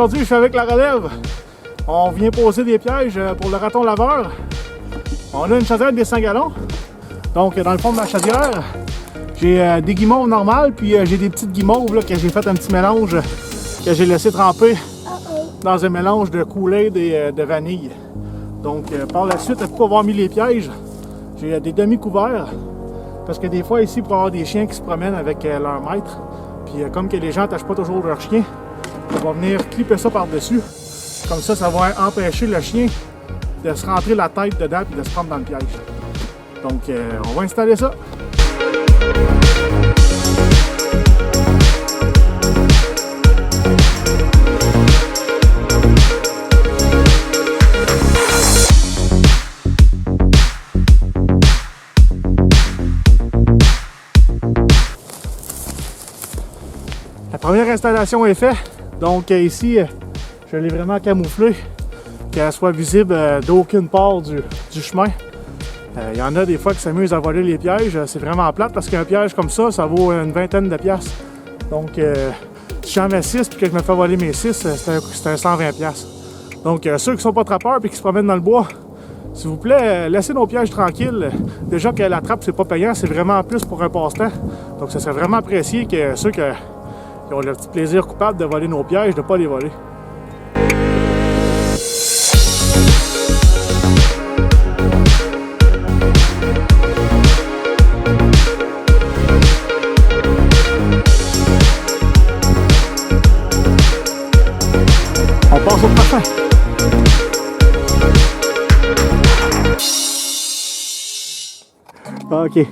aujourd'hui, je suis avec la relève. On vient poser des pièges pour le raton laveur. On a une chaudière des 100 gallons. Donc, dans le fond de ma chaudière, j'ai des guimauves normales, puis j'ai des petites guimauves là, que j'ai fait un petit mélange que j'ai laissé tremper dans un mélange de Kool-Aid et de vanille. Donc, par la suite, pour avoir mis les pièges, j'ai des demi-couverts. Parce que des fois, ici, pour avoir des chiens qui se promènent avec leur maître, puis comme que les gens n'attachent pas toujours leur chien, on va venir clipper ça par-dessus. Comme ça, ça va empêcher le chien de se rentrer la tête dedans et de se prendre dans le piège. Donc, on va installer ça. La première installation est faite. Donc, ici, je l'ai vraiment camouflé, qu'elle soit visible d'aucune part du chemin. Il y en a des fois qui s'amusent à voler les pièges. C'est vraiment plate parce qu'un piège comme ça, ça vaut une vingtaine de piastres. Donc, si j'en mets 6 et que je me fais voler mes 6, c'est un 120 piastres. Donc, ceux qui ne sont pas trappeurs et qui se promènent dans le bois, s'il vous plaît, laissez nos pièges tranquilles. Déjà que la trappe, c'est pas payant, c'est vraiment plus pour un passe-temps. Donc, ça serait vraiment apprécié que ceux qui ont le petit plaisir coupable de voler nos pièges, de ne pas les voler. On passe au prochain. OK.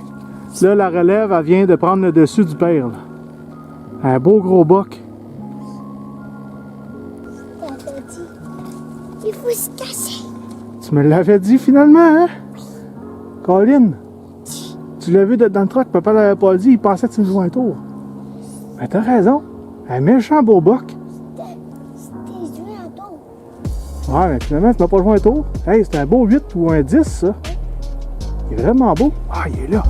Là, la relève, elle vient de prendre le dessus du père. Là. Un beau gros boc. T'avais dit, il faut se casser. Tu me l'avais dit finalement, hein? Colin, tu l'as vu dans le truck, papa l'avait pas dit, il pensait que tu me jouais un tour. Mais t'as raison, un méchant beau boc. C'était joué un tour. Ouais, mais finalement, tu m'as pas joué un tour. Hey, c'est un beau 8 ou un 10, ça. Il est vraiment beau. Ah, il est là.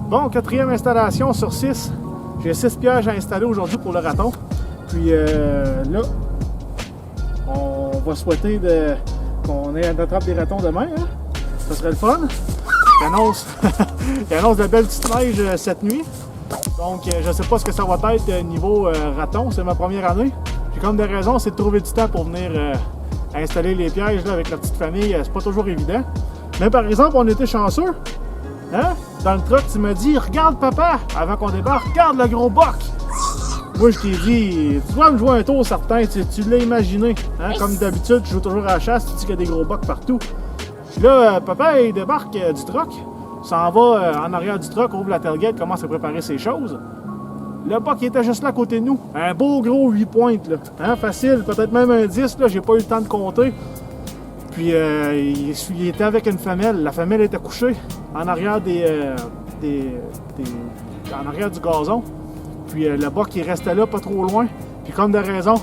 Bon, quatrième installation sur 6. J'ai 6 pièges à installer aujourd'hui pour le raton. Puis là, on va souhaiter qu'on ait une attrape des ratons demain. Hein? Ça serait le fun. Il annonce de belles petites neiges cette nuit. Donc, je ne sais pas ce que ça va être niveau raton. C'est ma première année. Puis comme des raisons, c'est de trouver du temps pour venir installer les pièges là, avec la petite famille. C'est pas toujours évident. Mais par exemple, on était chanceux. Hein? Dans le truck, tu m'as dit, regarde papa, avant qu'on débarque, regarde le gros boc. Moi, je t'ai dit, tu dois me jouer un tour certain, tu l'as imaginé. Hein? Comme d'habitude, tu joues toujours à la chasse, tu dis qu'il y a des gros bocs partout. Puis là, papa, il débarque du truck, s'en va en arrière du truck, ouvre la tailgate, commence à préparer ses choses. Le boc, il était juste là à côté de nous. Un beau gros 8 pointes, là. Hein? Facile, peut-être même un 10, là, j'ai pas eu le temps de compter. Puis il était avec une femelle. La femelle était couchée en arrière en arrière du gazon. Puis le boc il restait là pas trop loin. Puis comme de raison,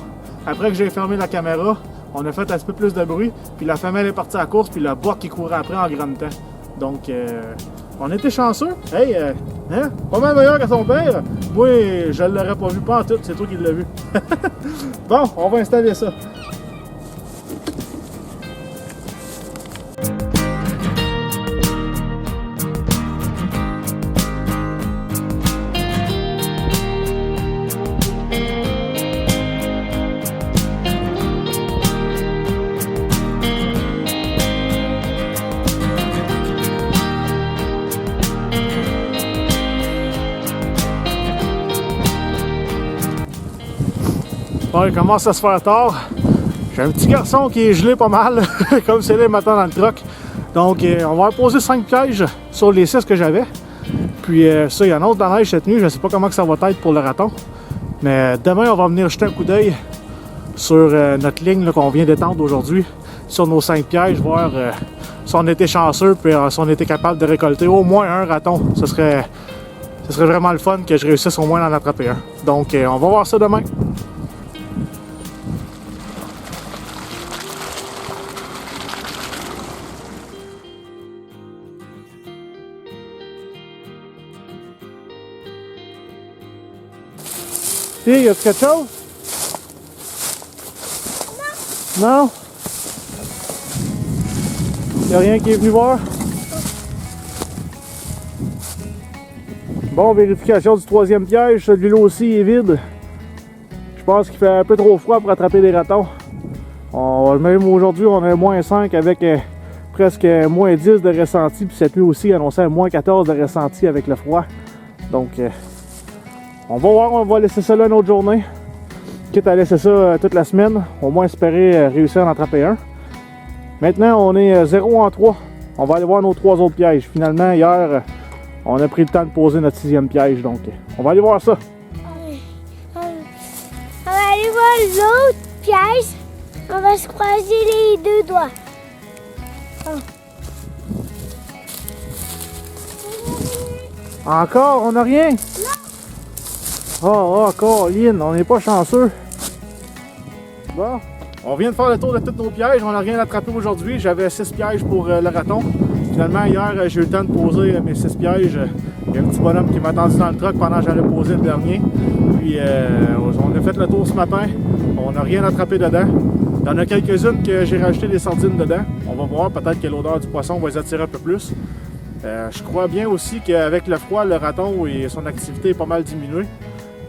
après que j'ai fermé la caméra, on a fait un petit peu plus de bruit. Puis la femelle est partie à la course, puis le boc il courait après en grand temps. Donc on était chanceux. Hey, hein? Pas mal meilleur que son père. Moi, je l'aurais pas vu pas en tout, c'est toi qui l'as vu. Bon, on va installer ça. Bon, il commence à se faire tard. J'ai un petit garçon qui est gelé pas mal, comme c'est là maintenant dans le truck. Donc, on va poser 5 pièges sur les 6 que j'avais. Puis ça, il y en a autre de la neige cette nuit. Je ne sais pas comment que ça va être pour le raton. Mais demain, on va venir jeter un coup d'œil sur notre ligne qu'on vient d'étendre aujourd'hui. Sur nos 5 pièges, voir si on était chanceux puis si on était capable de récolter au moins un raton. Ce serait vraiment le fun que je réussisse au moins d'en attraper un. Donc, on va voir ça demain. Hey, y a-tu quelque chose? Non? Non? Y a rien qui est venu voir? Bon, vérification du 3e piège. Celui-là aussi est vide. Je pense qu'il fait un peu trop froid pour attraper des ratons. Même aujourd'hui, on a moins 5 avec presque moins 10 de ressenti. Puis cette nuit aussi, il annonçait moins 14 de ressenti avec le froid. Donc, on va voir, on va laisser ça là une autre journée. Quitte à laisser ça toute la semaine, au moins espérer réussir à en attraper un. Maintenant, on est 0 en 3. On va aller voir nos 3 autres pièges. Finalement, hier, on a pris le temps de poser notre 6e piège. Donc, on va aller voir ça. On va aller voir l'autre piège. On va se croiser les deux doigts. Encore? On n'a rien? Oh, Colin, on n'est pas chanceux. Bon, on vient de faire le tour de tous nos pièges. On n'a rien attrapé aujourd'hui. J'avais 6 pièges pour le raton. Finalement, hier, j'ai eu le temps de poser mes 6 pièges. Il y a un petit bonhomme qui m'a attendu dans le truck pendant que j'allais poser le dernier. Puis, on a fait le tour ce matin. On n'a rien attrapé dedans. Il y en a quelques-unes que j'ai rajouté des sardines dedans. On va voir, peut-être que l'odeur du poisson va les attirer un peu plus. Je crois bien aussi qu'avec le froid, le raton et son activité est pas mal diminuée.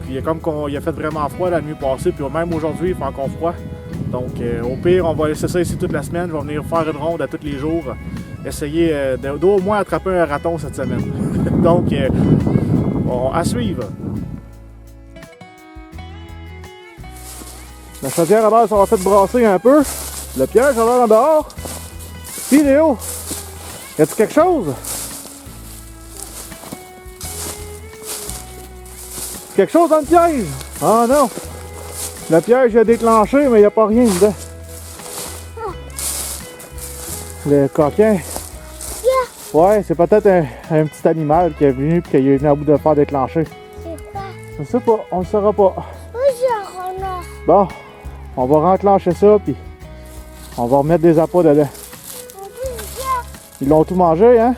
Puis comme il a fait vraiment froid la nuit passée, puis même aujourd'hui, il fait encore froid. Donc au pire, on va laisser ça ici toute la semaine. Je vais venir faire une ronde à tous les jours. Essayer d'au moins attraper un raton cette semaine. Donc, à suivre. La chaudière à l'air, ça va fait brasser un peu. Le piège a l'air en dehors. Puis Léo, y a-t-il quelque chose? Quelque chose dans le piège? Ah non! Le piège a déclenché, mais il n'y a pas rien dedans. Le coquin. Ouais, c'est peut-être un petit animal qui est venu et qui est venu à bout de le faire déclencher. C'est quoi? Je sais pas, on le saura pas. Bon, on va renclencher ça puis on va remettre des appâts dedans. Ils l'ont tout mangé, hein?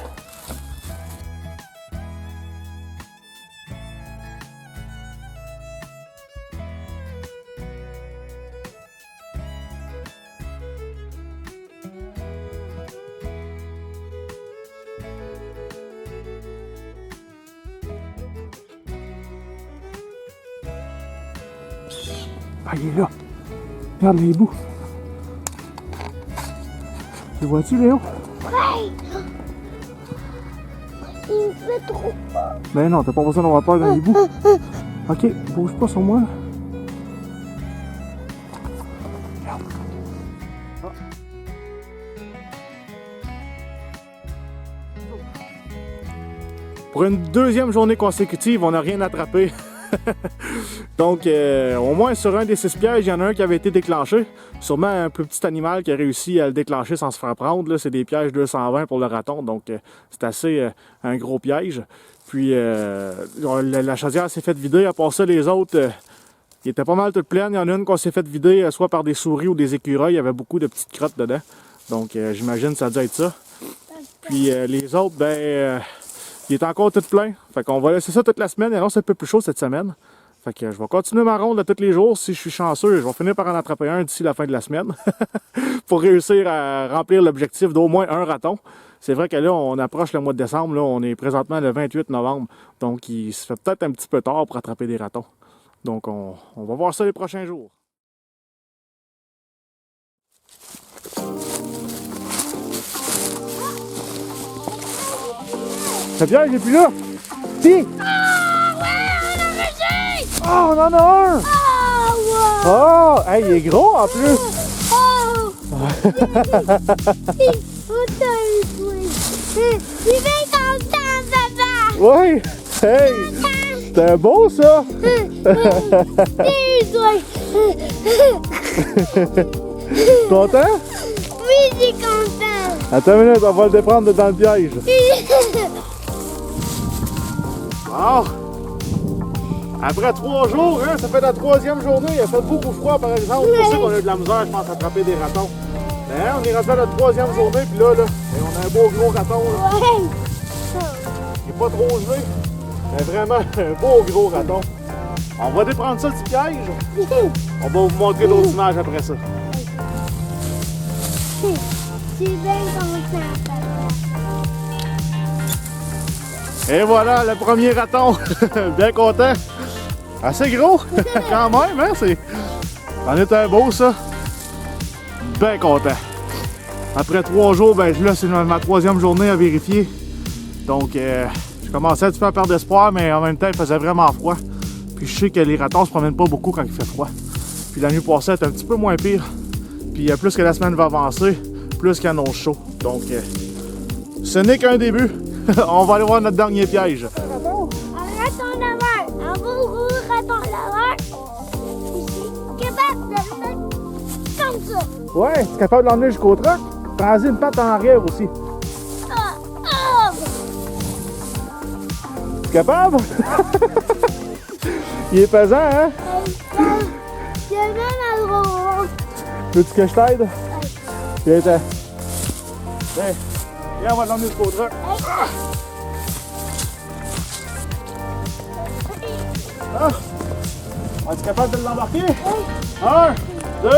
Ah, il est là. Regarde les bouts. Le vois-tu, Léo? Ouais! Il me fait trop peur. Ben non, t'as pas besoin d'avoir peur dans les bouts. Ok, bouge pas sur moi. Regarde. Ah. Pour une deuxième journée consécutive, on n'a rien attrapé. Donc, au moins sur un des 6 pièges, il y en a un qui avait été déclenché. Sûrement un plus petit animal qui a réussi à le déclencher sans se faire prendre. C'est des pièges 220 pour le raton, donc c'est assez un gros piège. Puis, la chaudière s'est faite vider. À part ça, les autres, ils étaient pas mal toutes pleines. Il y en a une qu'on s'est fait vider soit par des souris ou des écureuils. Il y avait beaucoup de petites crottes dedans. Donc, j'imagine que ça a dû être ça. Puis, les autres, ben... il est encore tout plein. Fait qu'on va laisser ça toute la semaine. Et alors, c'est un peu plus chaud cette semaine. Fait que je vais continuer ma ronde tous les jours. Si je suis chanceux, je vais finir par en attraper un d'ici la fin de la semaine. Pour réussir à remplir l'objectif d'au moins un raton. C'est vrai que là, on approche le mois de décembre. Là, on est présentement le 28 novembre. Donc, il se fait peut-être un petit peu tard pour attraper des ratons. Donc, on va voir ça les prochains jours. Le piège il est plus là! Si! Ah ouais, on a réussi! Ah, on en a un! Ah Oh! Hey, il est gros en plus! Oh! Il est content, papa! Oui! Hey! C'était beau ça! Content? Oui, j'ai content! Attends une minute, on va le déprendre dans le piège. Bon! Après 3 jours, hein, ça fait la 3e journée, il a fait beaucoup froid par exemple. C'est pour ça qu'on a eu de la misère, je pense, à attraper des ratons. Mais hein, on est rendu à la 3e journée, puis là, on a un beau gros raton. Là. Ouais! Il n'est pas trop gelé, mais vraiment un beau gros raton. On va déprendre ça du piège. On va vous montrer d'autres images après ça. C'est bien content, papa. Et voilà, le premier raton. Bien content. Assez gros, quand même, hein? C'en est un beau, ça. Bien content. Après 3 jours, ben là, c'est ma 3e journée à vérifier. Donc, je commençais un petit peu à perdre d'espoir, mais en même temps, il faisait vraiment froid. Puis je sais que les ratons se promènent pas beaucoup quand il fait froid. Puis la nuit passée, est un petit peu moins pire. Puis plus que la semaine va avancer, plus qu'il y annonce chaud. Donc, ce n'est qu'un début. On va aller voir notre dernier piège. Un raton laveur, un beau gros raton laveur. Je suis capable de le mettre comme ça. Ouais, tu es capable de l'emmener jusqu'au truck? Prends-y une patte en arrière aussi. Ah, ah. Tu es capable? Il est pesant, hein? J'ai même un gros. Veux-tu que je t'aide? Viens, viens, on va l'emmener jusqu'au truck. Ah. Es-tu capable de l'embarquer? 1, 2,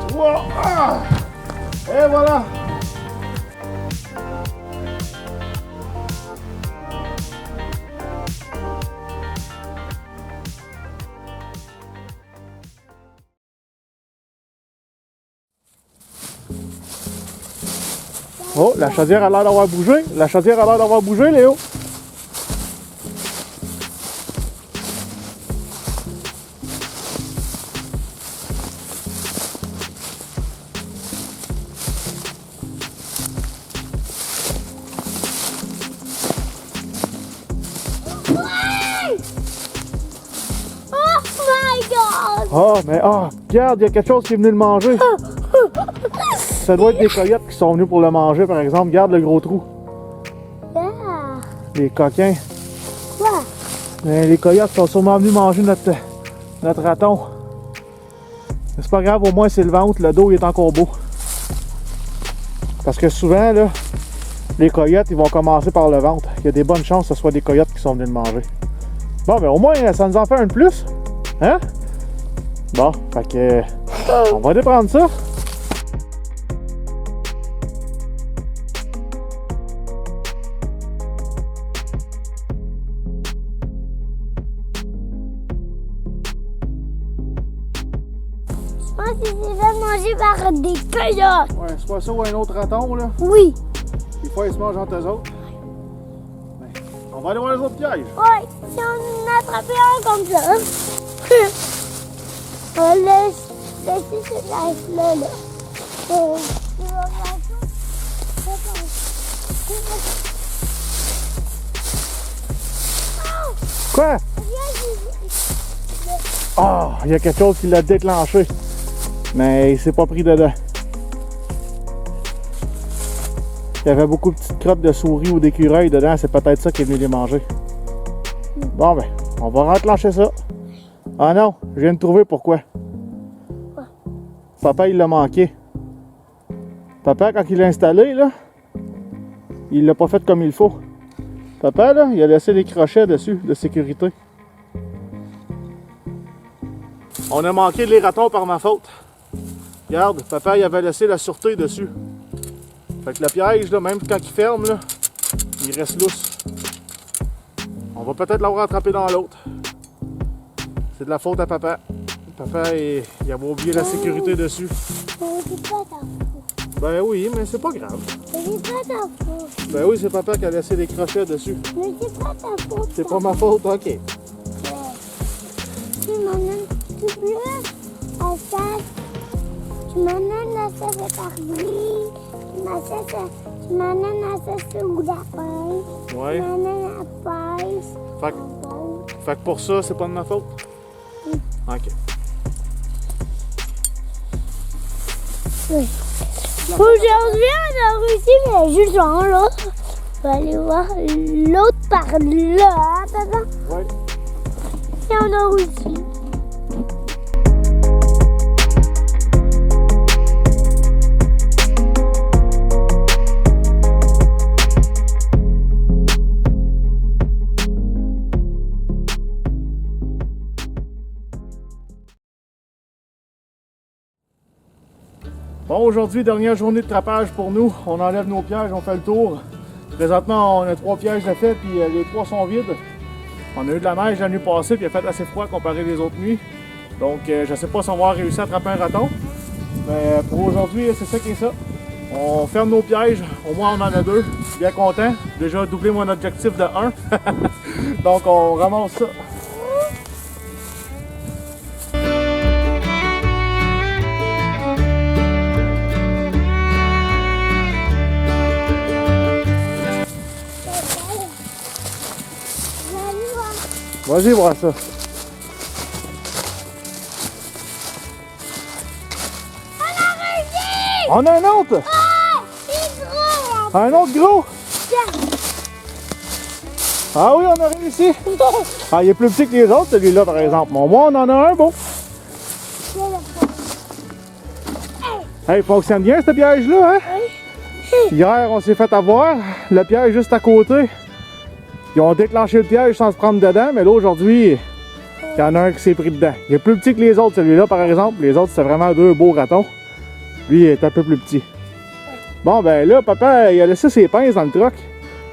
3. Ah. Et voilà. Oh, la chaudière a l'air d'avoir bougé. La chaudière a l'air d'avoir bougé, Léo. Oh my god! Ah, mais regarde, il y a quelque chose qui est venu le manger. Ça doit être des coyotes qui sont venus pour le manger, par exemple. Regarde le gros trou. Yeah. Les coquins. Quoi? Mais les coyotes sont sûrement venus manger notre raton. Mais c'est pas grave, au moins c'est le ventre, le dos il est encore beau. Parce que souvent, là, les coyotes, ils vont commencer par le ventre. Il y a des bonnes chances que ce soit des coyotes qui sont venus le manger. Bon, mais au moins, ça nous en fait un de plus. Hein? Bon, fait que... on va déprendre ça. Je pense qu'il s'est fait manger par des coyotes. Ouais, soit ça ou un autre raton, là. Oui. Des fois, ils se mangent entre eux autres. Mais on va aller voir les autres pièges. Ouais, si on en attrapait un comme ça, on va laisser cette life-là, là. Quoi? Ah, il y a quelque chose qui l'a déclenché. Mais il s'est pas pris dedans. Il y avait beaucoup de petites crottes de souris ou d'écureuils dedans, c'est peut-être ça qui est venu les manger. Bon ben, on va renclencher ça. Ah non, je viens de trouver pourquoi. Papa, il l'a manqué. Papa, quand il l'a installé, là, il l'a pas fait comme il faut. Papa, là, il a laissé les crochets dessus, de sécurité. On a manqué les ratons par ma faute. Regarde, papa, il avait laissé la sûreté dessus. Fait que le piège, là, même quand il ferme, là, il reste lousse. On va peut-être l'avoir attrapé dans l'autre. C'est de la faute à papa. Papa, il avait oublié la sécurité dessus. C'est pas ta faute. Ben oui, mais c'est pas grave. C'est pas ta faute. Ben oui, c'est papa qui a laissé les crochets dessus. Mais c'est pas ta faute. C'est pas ma faute, ok. Si maman, s'il te plaît, on ça, tu m'amènes à ça de parler, tu m'amènes à ça sur la pêche, Ouais. tu m'amènes à la pêche. Fait que pour ça, c'est pas de ma faute? OK. Oui. Aujourd'hui, on a réussi, mais juste en là. On va aller voir l'autre par là, papa. Ouais. Et on a réussi. Bon, aujourd'hui, dernière journée de trapage pour nous. On enlève nos pièges, on fait le tour. Présentement, on a 3 pièges de fait, puis les 3 sont vides. On a eu de la neige la nuit passée, puis il a fait assez froid comparé aux autres nuits. Donc, je ne sais pas si on va réussir à attraper un raton. Mais pour aujourd'hui, c'est ça qui est ça. On ferme nos pièges, au moins on en a 2. Je suis bien content. J'ai déjà doublé mon objectif de 1. Donc, on ramasse ça. Vas-y, voir ça. On a un autre! Ah! C'est gros! Un autre gros! Ah oui, on a réussi! Ah, il est plus petit que les autres, celui-là, par exemple. Bon, moi, on en a un, bon. Hey, il fonctionne bien, ce piège-là, hein? Hier, on s'est fait avoir. Le piège juste à côté. Ils ont déclenché le piège sans se prendre dedans, mais là, aujourd'hui, il y en a un qui s'est pris dedans. Il est plus petit que les autres, celui-là, par exemple. Les autres, c'était vraiment 2 beaux ratons. Lui, il est un peu plus petit. Bon, ben là, papa, il a laissé ses pinces dans le truck.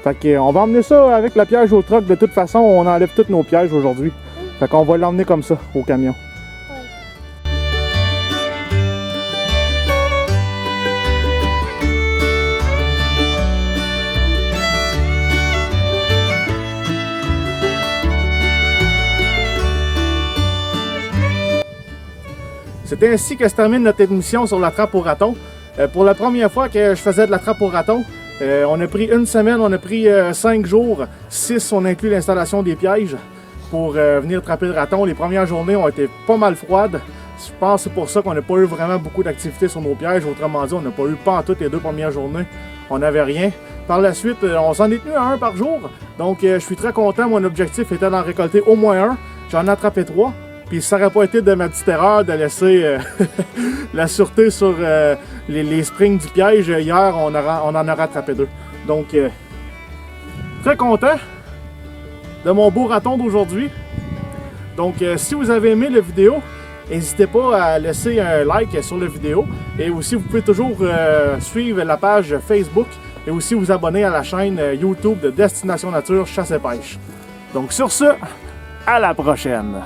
Fait qu'on va emmener ça avec le piège au truck. De toute façon, on enlève tous nos pièges aujourd'hui. Fait qu'on va l'emmener comme ça, au camion. C'est ainsi que se termine notre émission sur la trappe au raton. Pour la première fois que je faisais de la trappe au raton, on a pris une semaine, on a pris 5 jours, 6 on inclut l'installation des pièges pour venir trapper le raton. Les premières journées ont été pas mal froides. Je pense que c'est pour ça qu'on n'a pas eu vraiment beaucoup d'activité sur nos pièges. Autrement dit, on n'a pas eu pas en toutes les 2 premières journées. On n'avait rien. Par la suite, on s'en est tenu à 1 par jour. Donc je suis très content. Mon objectif était d'en récolter au moins 1. J'en ai attrapé 3. Puis ça n'aurait pas été de ma petite erreur de laisser la sûreté sur les springs du piège. Hier, on en a rattrapé 2. Donc, très content de mon beau raton d'aujourd'hui. Donc, si vous avez aimé la vidéo, n'hésitez pas à laisser un like sur la vidéo. Et aussi, vous pouvez toujours suivre la page Facebook et aussi vous abonner à la chaîne YouTube de Destination Nature Chasse et Pêche. Donc, sur ce, à la prochaine!